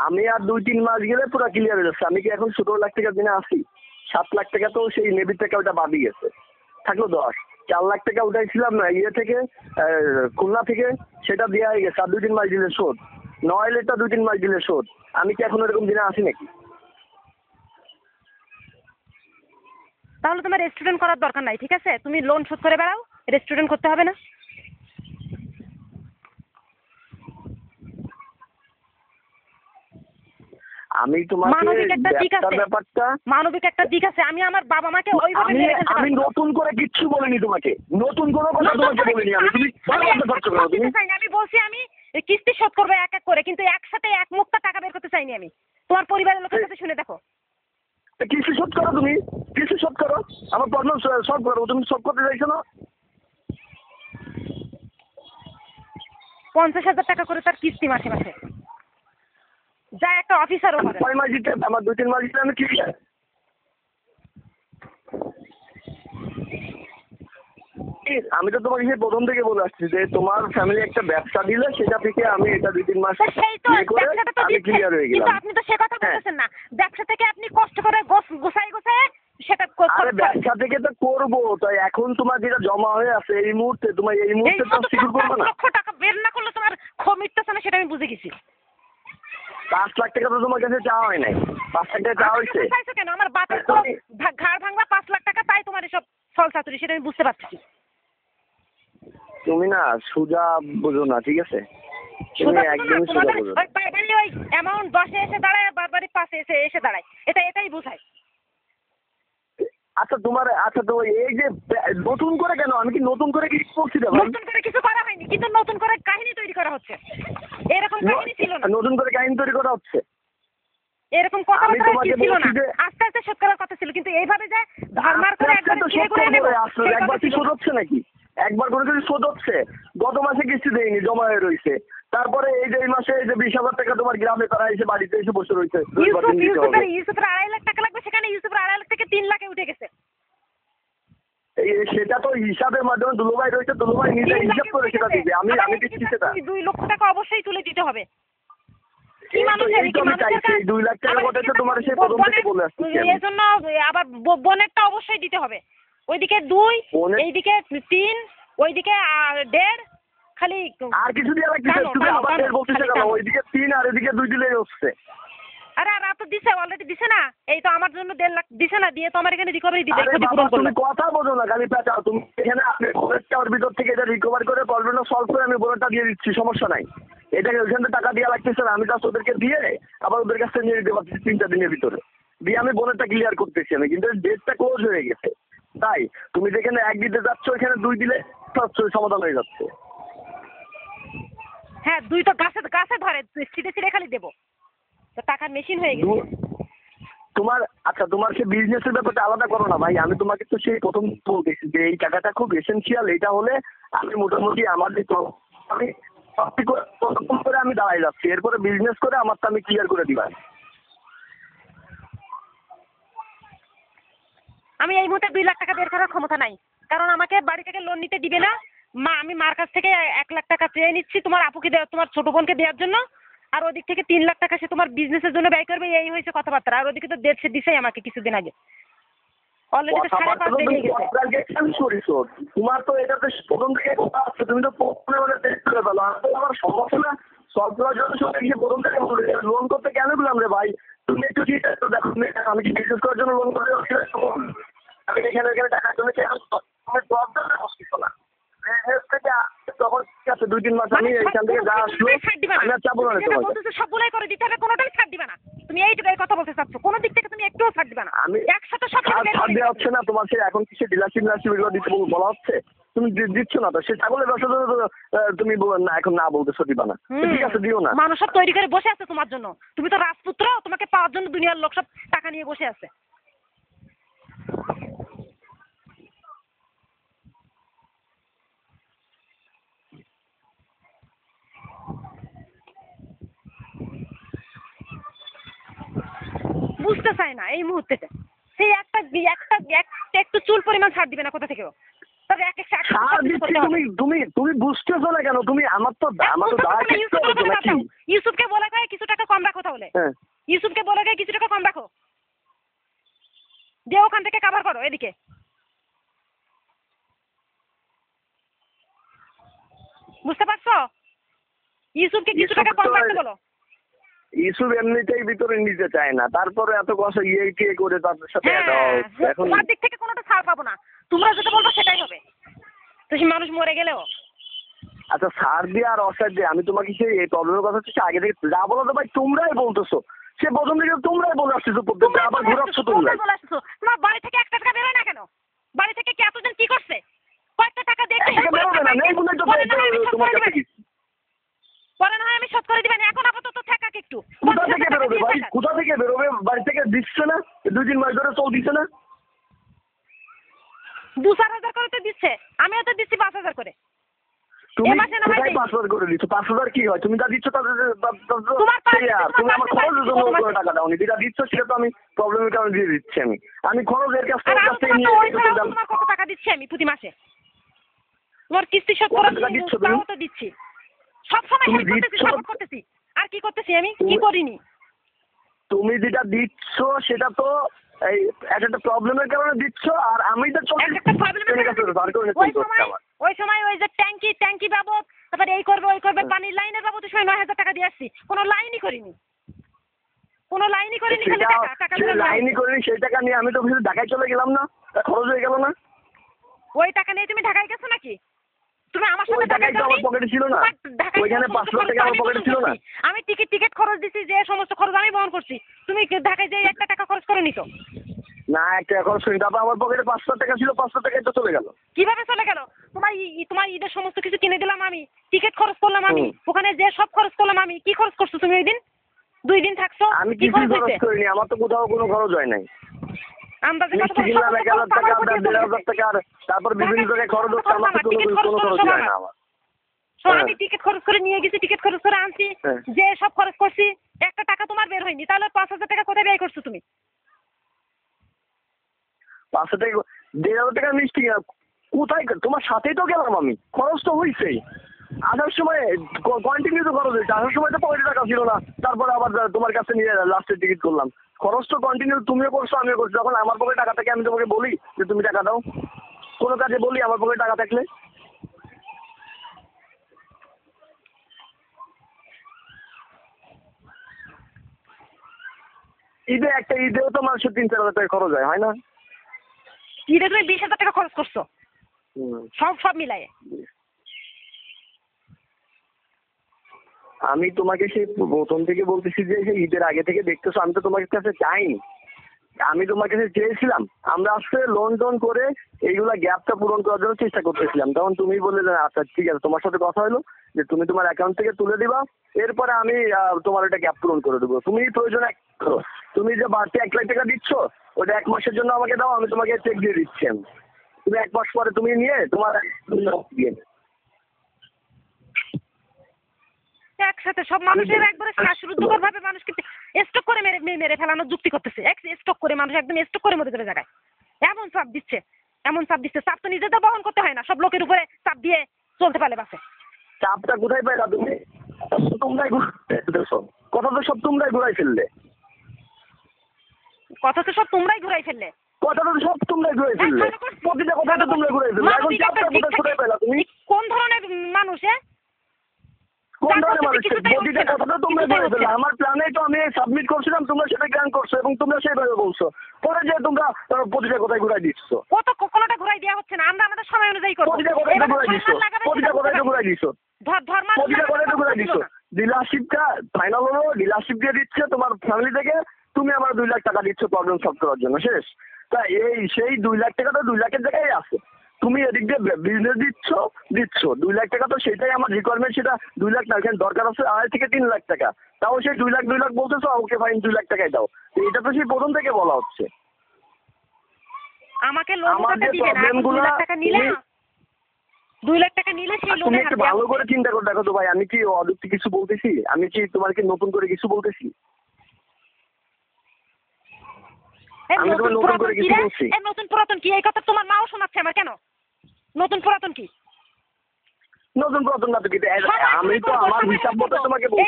আমি আর 2-3 মাস গেলে পুরো ক্লিয়ার হয়ে যাচ্ছে। আমি কি এখন 17 লাখ টাকা দিনে আসি? 7 লাখ টাকা তো সেই নেভির থেকে ওটা বাদই গেছে, থাকলো 10। 4 লাখ টাকা উঠাইছিলাম না ইয়ে থেকে, খুলনা থেকে, সেটা দেওয়া হয়ে গেছে। আর 2-3 মাস দিলে শোধ, নয়লেটা 2-3 মাস দিলে শোধ। আমি কি এখন এরকম দিনে আসি নাকি? তাহলে তোমার রেস্টুরেন্ট করার দরকার নাই, ঠিক আছে? তুমি লোন শোধ করে বেড়াও, রেস্টুরেন্ট করতে হবে না। আমি তোমাকে মানবিক একটা দিক আছে, ব্যাপারটা মানবিক একটা দিক আছে। আমি আমার বাবা মাকে ওইভাবে মেরে ফেলতে আমি পারি না। নতুন করে কিচ্ছু বলিনি তোমাকে, নতুন কোনো কথা তোমাকে বলিনি আমি। তুমি আমি বলছি আমি কিস্তি শোধ করবো এক এক করে, কিন্তু একসাথে এক মুক্তা টাকা বের করতে চাইনি আমি। তোমার পরিবারের লোকের কাছে শুনে দেখো। কিস্তি শোধ করো, তুমি কিস্তি শোধ করো, আমার প্রবলেম সলভ করো। তুমি সলভ করতে চাইছো না? 50,000 টাকা করে তার কিস্তি মাসে মাসে, যা একটা অফিসারও হবে। 6 মাস দিতে, আমার 2-3 মাস দিতে আমি ক্লিয়ার। আমি তো তোমাকে সেই প্রথম থেকে বলে আসছি যে তোমার ফ্যামিলি একটা ব্যবসা দিলে সেটা থেকে আমি এটা 2-3 মাস সেই তো ব্যবসাটা তো আমি ক্লিয়ার হয়ে কিন্তু গেলাম। আপনি তো সে কথা বলতেছেন না। ব্যবসা থেকে আপনি কষ্ট করে গোছাই সেটা আরে ব্যবসা থেকে তো করবো, তাই এখন তোমার যেটা জমা হয়ে আছে এই মুহূর্তে, তোমার এই মুহূর্তে তো সিকিউর করবো না। 5 লক্ষ টাকা বের না করলে তোমার মিটতেছে না, সেটা আমি বুঝে গেছি। 5 লাখ টাকা তো তোমার কাছে চাওয়া হয় নাই, 5 লাখ টাকা চাওয়া হয়েছে। চাইছো কেন? আমার বাপের তো ঘাড় ভাঙবা 5 লাখ টাকা, তাই তোমার এসব ফল চাতুরি, সেটা আমি বুঝতে পারছি। তুমি না সোজা বোঝো না, ঠিক আছে? তুমি একদমই সোজা বোঝো না। ওই অ্যামাউন্ট 10-এ এসে দাঁড়ায়, বারবারই 5-এ এসে দাঁড়ায়, এটাই বোঝায়। আচ্ছা তোমার, আচ্ছা তো এই যে নতুন করে কেন, আমি কি নতুন করে কিছু করছি না ভাই? নতুন করে কিছু করা হয়নি, কিন্তু নতুন করে কাহিনী তৈরি করা হচ্ছে। এরকম কাহিনী ছিল না। নতুন করে কাহিনী তৈরি করা হচ্ছে, এরকম কথাবার্তা ছিল না। যে আস্তে আস্তে শোধ করার কথা ছিল, কিন্তু এইভাবে যে ধারমার করে একবার একবার কি শোধ হচ্ছে নাকি? একবার করে যদি শোধ হচ্ছে, গত মাসে কিস্তি দেয়নি, জমা হয়ে রয়েছে। তারপরে এই যে এই মাসে এই যে 20,000 টাকা তোমার গ্রামে তারা এসে বাড়িতে এসে বসে রয়েছে। ইউসুফের 2.5 লাখ টাকা লাগবে, সেখানে ইউসুফের 2.5 লাখ থেকে 3 লাখে উঠে গেছে। সেটা তো হিসাবের মাধ্যমে দুলোভাই রয়েছে, দুলোভাই নিজে হিসাব করে সেটা দিবে। আমি দিচ্ছি সেটা। 2 লক্ষ টাকা অবশ্যই তুলে দিতে হবে। এই 2 লাখ টাকা কথা তো তোমার সেই প্রথম থেকে বলে আসছি। এই জন্য আবার বোনেরটা অবশ্যই দিতে হবে। ওইদিকে 2, এইদিকে 3, ওইদিকে 1.5, খালি আর কিছু দিয়ে লাগতেছে। তুমি আবার 1.5 বলতেছে কেন? ওইদিকে 3 আর এদিকে 2 দিলেই হচ্ছে। আরে আর তো দিছে, অলরেডি দিছে না। এই তো আমার জন্য 1.5 লাখ দিছে না, দিয়ে তো আমার এখানে রিকভারি দিবে, ক্ষতিপূরণ করবে। তুমি কথা বোঝো না, খালি পেঁচাও। তুমি এখানে আপনি বোনেরটার ভিতর থেকে এটা রিকভার করে প্রবলেমটা সলভ করে আমি বোনেরটা দিয়ে দিচ্ছি, সমস্যা নাই। এটাকে ওইখান থেকে টাকা দেওয়া লাগতেছে না, আমি জাস্ট ওদেরকে দিয়ে আবার ওদের কাছ থেকে নিয়ে নিতে পারছি 3-4 দিনের ভিতরে। দিয়ে আমি বোনেরটা ক্লিয়ার করতেছি আমি, কিন্তু ডেটটা ক্লোজ হয়ে গেছে। তাই তুমি যেখানে 1 দিতে যাচ্ছ ওইখানে 2 দিলে সমাধান হয়ে যাচ্ছে। হ্যাঁ, 2 তো গাছে ধরে, ছিটে ছিটে খালি দেবো, তো টাকার মেশিন হয়ে গেছে তোমার। আচ্ছা তোমার সে বিজনেসের ব্যাপারটা আলাদা করো না ভাই। আমি তোমাকে তো সেই প্রথম বলতেছি যে এই টাকাটা খুব এসেন্সিয়াল। এটা হলে আমি মোটামুটি আমার আমি করে আমি দাঁড়াই যাচ্ছি, এরপরে বিজনেস করে আমারটা আমি ক্লিয়ার করে দিবা। আমি এই মুহূর্তে 2 লাখ টাকা বের করার ক্ষমতা নাই, কারণ আমাকে বাড়ি থেকে লোন নিতে দিবে না মা। আমি মার কাছ থেকে 1 লাখ টাকা চেয়ে নিচ্ছি তোমার আপুকে তোমার ছোট বোনকে দেওয়ার জন্য, আর ওদিক থেকে 3 লাখ টাকা সে তোমার বিজনেসের জন্য ব্যয় করবে। এই হয়েছে কথাবার্তা। আর ওদিকে তো দেড় দিছেই আমাকে কিছুদিন আগে, অলরেডি তো 5.5 দিন হয়ে গেছে। তোমার তো এটাতে প্রথম থেকে কথা আছে, তুমি তো আমার সমস্যা সলভ করার জন্য প্রথম থেকে লোন করতে কেন দিলাম রে ভাই? তুমি একটু ঠিক আছে দেখো, আমি কি বিজনেস করার জন্য লোন করে আমি এখানে টাকার জন্য না তখন ঠিক আছে 2-3 মাস আমি এইখান থেকে যা আসলো আমি আর চাবো না তোমাকে। সবগুলাই করে দিতে হবে, কোনোটাই ছাড় দিবা না। তুমি এইটুকুই কথা বলতে চাচ্ছ, কোনো দিক থেকে তুমি একটুও ছাড় দিবা না। আমি একসাথে সব ছাড় দেওয়া হচ্ছে না তোমার। সে এখন কি সে ডিলারশিপ এগুলো দিতে বলা হচ্ছে? তুমি দিচ্ছ না তো। সে ছাগলের ব্যবসা তুমি না এখন না বলতেছো দিবা না, ঠিক আছে দিও না। মানুষ সব তৈরি করে বসে আছে তোমার জন্য। তুমি তো রাজপুত্র, তোমাকে পাওয়ার জন্য দুনিয়ার লোক সব টাকা নিয়ে বসে আছে। বুঝতে চায় না এই মুহূর্তে। সেই একটু চুল পরিমাণ ছাড় দিবে না কোথা থেকেও। তবে তুমি বুঝতেছো না কেন? তুমি আমার তো ইউসুফকে বলা যায় কিছু টাকা কম রাখো তাহলে। হ্যাঁ। ইউসুফকে বলে গিয়ে কিছু টাকা কম রাখো, দিয়ে ওখান থেকে কাভার করো এদিকে। বুঝতে পারছো? ইউসুফকে কিছু টাকা কম রাখতে বলো। ইউসুফ এমনিতেই ভিতরে নিতে চায় না, তারপরে এত কথা ইয়ে করে তাদের সাথে এখন তোমার দিক থেকে কোনোটা ছাড় পাবো না, তোমরা যেটা বলবো সেটাই হবে, তো সেই মানুষ মরে গেলেও। আচ্ছা সার দিয়ে আর অসার দিয়ে আমি তোমাকে সেই এই প্রবলেমের কথা হচ্ছে আগে থেকে যা বলো তো ভাই তোমরাই বলতেছো, সে প্রথম থেকে তোমরাই বলে আসতেছো, প্রত্যেকটা আবার ঘুরাচ্ছো তোমরাই। তোমার বাড়ি থেকে একটা টাকা বেরোয় না কেন? বাড়ি থেকে কি এতদিন কি করছে? কয়েকটা টাকা দিয়ে বেরোবে না, নেই বলে তো তোমার কাছে কি পরে না হয় আমি শোধ করে দিবেন, এখন আপাতত থাকাক একটু। কোথা থেকে বেরোবে ভাই, কোথা থেকে বেরোবে? বাড়ি থেকে দিচ্ছে না 2-3 মাস ধরে চল দিচ্ছে না? 2-4 হাজার করে তো দিচ্ছে, আমিও তো দিচ্ছি 5,000 করে। তুমি কোথায় 5,000 করে দিচ্ছ? 5,000 কি হয়? তুমি যা দিচ্ছ তাদের তুমি আমার খরচের জন্য টাকা দাওনি, যেটা দিচ্ছ সেটা তো আমি প্রবলেমের কারণে দিয়ে দিচ্ছি। আমি খরচ এর কাছ থেকে নিয়ে তোমার কত টাকা দিচ্ছি আমি প্রতি মাসে? তোমার কিস্তি শোধ করার জন্য তো দিচ্ছি, সব সময় সাপোর্ট করতেছি। আর কি করতেছি আমি? কি করিনি? তুমি যেটা দিচ্ছ সেটা তো এই একটা প্রবলেমের কারণে দিচ্ছ, আর আমি তো ওই সময় ওই যে ট্যাঙ্কি বাবদ, তারপরে এই করবে ওই করবে, পানির লাইনের বাবদ ওই সময় 9,000 টাকা দিয়ে আসছি, কোনো লাইনই করিনি, খালি টাকা লাইনই করিনি। সেই টাকা নিয়ে আমি তো ঢাকায় চলে গেলাম না, খরচ হয়ে গেল না? ওই টাকা নিয়ে তুমি ঢাকায় গেছো নাকি? তুমি আমার সাথে ঢাকায় তো আমার পকেটে ছিল না, ওইখানে 5,000 টাকা আমার পকেটে ছিল না। আমি টিকিট খরচ দিছি, যে সমস্ত খরচ আমি বহন করছি, তুমি ঢাকায় যে একটা টাকা খরচ করে নিছো না? একটা খরচ করি, তারপর আমার পকেটে 5,000 টাকা ছিল, 5,000 টাকায় তো চলে গেল। কিভাবে চলে গেল? তোমার ঈদের সমস্ত কিছু কিনে দিলাম আমি, টিকিট খরচ করলাম আমি, ওখানে যে সব খরচ করলাম আমি। কি খরচ করছো তুমি ওই দিন? 2 দিন থাকছো, আমি কি খরচ করিনি, আমার তো কোথাও কোনো খরচ হয় নাই। মিষ্টি কিনলাম 1,000 টাকা, 1,500 টাকা, তারপর বিভিন্ন জায়গায় খরচ হচ্ছে, আমার তো কোনো খরচ হয় না আমার। আমি টিকিট খরচ করে নিয়ে গেছি, টিকিট খরচ করে আনছি, যে সব খরচ করছি, একটা টাকা তোমার বের হয়নি, তাহলে 5,000 টাকা কোথায় ব্যয় করছো তুমি? 500 টাকা 1,500 টাকা মিষ্টি কোথায়? তোমার সাথেই তো গেলাম আমি, খরচ তো হয়েছেই। আসার সময় কন্টিনিউ তো খরচ হয়েছে, আসার সময় তো পকেটে টাকা ছিল না, তারপরে আবার তোমার কাছে নিয়ে লাস্টের টিকিট করলাম। খরচ তো কন্টিনিউ তুমিও করছো আমিও করছি। যখন আমার পকেটে টাকা থাকে আমি তোমাকে বলি যে তুমি টাকা দাও, কোনো কাজে বলি আমার পকেটে টাকা থাকলে? ঈদেও তো মানুষের 3-4 হাজার টাকা খরচ হয় না? ঈদে তুমি 20,000 টাকা খরচ করছো সব মিলায়ে। আমি তোমাকে সেই প্রথম থেকে বলতেছি যে সেই ঈদের আগে থেকে দেখতেছো, আমি তো তোমার কাছে চাইনি, আমি তোমার কাছে চেয়েছিলাম। আমরা আসলে লোন টোন করে এইগুলা গ্যাপটা পূরণ করার জন্য চেষ্টা করতেছিলাম। তখন তুমি বললে যে আচ্ছা ঠিক আছে, তোমার সাথে কথা হলো যে তুমি তোমার অ্যাকাউন্ট থেকে তুলে দিবা, এরপরে আমি তোমার ওটা গ্যাপ পূরণ করে দেবো। তুমি প্রয়োজনে করো, তুমি যে বাড়তি 1 লাখ টাকা দিচ্ছ ওটা 1 মাসের জন্য আমাকে দাও, আমি তোমাকে চেক দিয়ে দিচ্ছি। তুমি 1 মাস পরে তুমি নিয়ে তোমার একসাথে সব মানুষের একবারে শ্বাসরুদ্ধকর ভাবে মানুষকে স্টক করে মেরে ফেলানোর যুক্তি করতেছে। স্টক করে মানুষ একদম স্টক করে মরে জায়গায় এমন চাপ দিচ্ছে। চাপ তো নিজেদের বহন করতে হয় না, সব লোকের উপরে চাপ দিয়ে চলতে পারলে বাসে। চাপটা কোথায় পাইলা তুমি? তোমরাই কথা তো সব তোমরাই ঘুরাই ফেললে। কথা তো সব তোমরাই ঘুরাই ফেললে। প্রতিটা কথা তো তোমরা ঘুরাই ফেললে। এখন চাপটা কোথায় পাইলা তুমি? কোন ধরনের মানুষ? কোন ধরনের মানুষ? প্রতিটা কথা তো তোমরা ঘুরাই ফেললে। আমার প্ল্যানে তো আমি সাবমিট করছিলাম, তোমরা সেটা গ্রান্ট করছো এবং তোমরা সেইভাবে বলছো, পরে যে তোমরা প্রতিটা কথাই ঘুরাই দিচ্ছ। কোনোটা ঘুরাই দেওয়া হচ্ছে না, আমরা আমাদের সময় অনুযায়ী করবো। প্রতিটা কথাই তো ঘুরাই দিচ্ছ, প্রতিটা কথাই তো ঘুরাই দিচ্ছ, প্রতিটা কথাই তো ঘুরাই দিচ্ছ। ডিলারশিপটা ফাইনাল হলো, ডিলারশিপ দিয়ে দিচ্ছে তোমার ফ্যামিলি থেকে, তুমি আমার 2 লাখ টাকা দিচ্ছ প্রবলেম সলভ করার জন্য, শেষ। তা সেই 2 লাখ টাকা তো 2 লাখের জায়গায় আছে, তুমি এদিক দিয়ে বিজনেস দিচ্ছ 2 লাখ টাকা, তো সেটাই আমার রিকোয়ারমেন্ট, সেটা 2 লাখ না, এখানে দরকার আছে 2.5 থেকে 3 লাখ টাকা, তাও সেই 2 লাখ বলতেছো, ওকে ফাইন 2 লাখ টাকাই দাও। এটা তো সেই প্রথম থেকে বলা হচ্ছে। আমাকে লোনটা দিবে না, 2 লাখ টাকা নিলে 2 লাখ টাকা নিলে সেই লোনে তুমি একটু ভালো করে চিন্তা করে দেখো তো ভাই, আমি কি অযুক্তি কিছু বলতেছি? আমি কি তোমাকে নতুন করে কিছু বলতেছি? আমি তোমার নতুন করে কিছু বলছি? নতুন পুরাতন কি এই কথা তোমার মাও শোনাচ্ছে আমার? কেন নতুন পুরাতন কি? নতুন পুরাতন না তো কি, আমি তো আমার হিসাব মতো তোমাকে বলছি।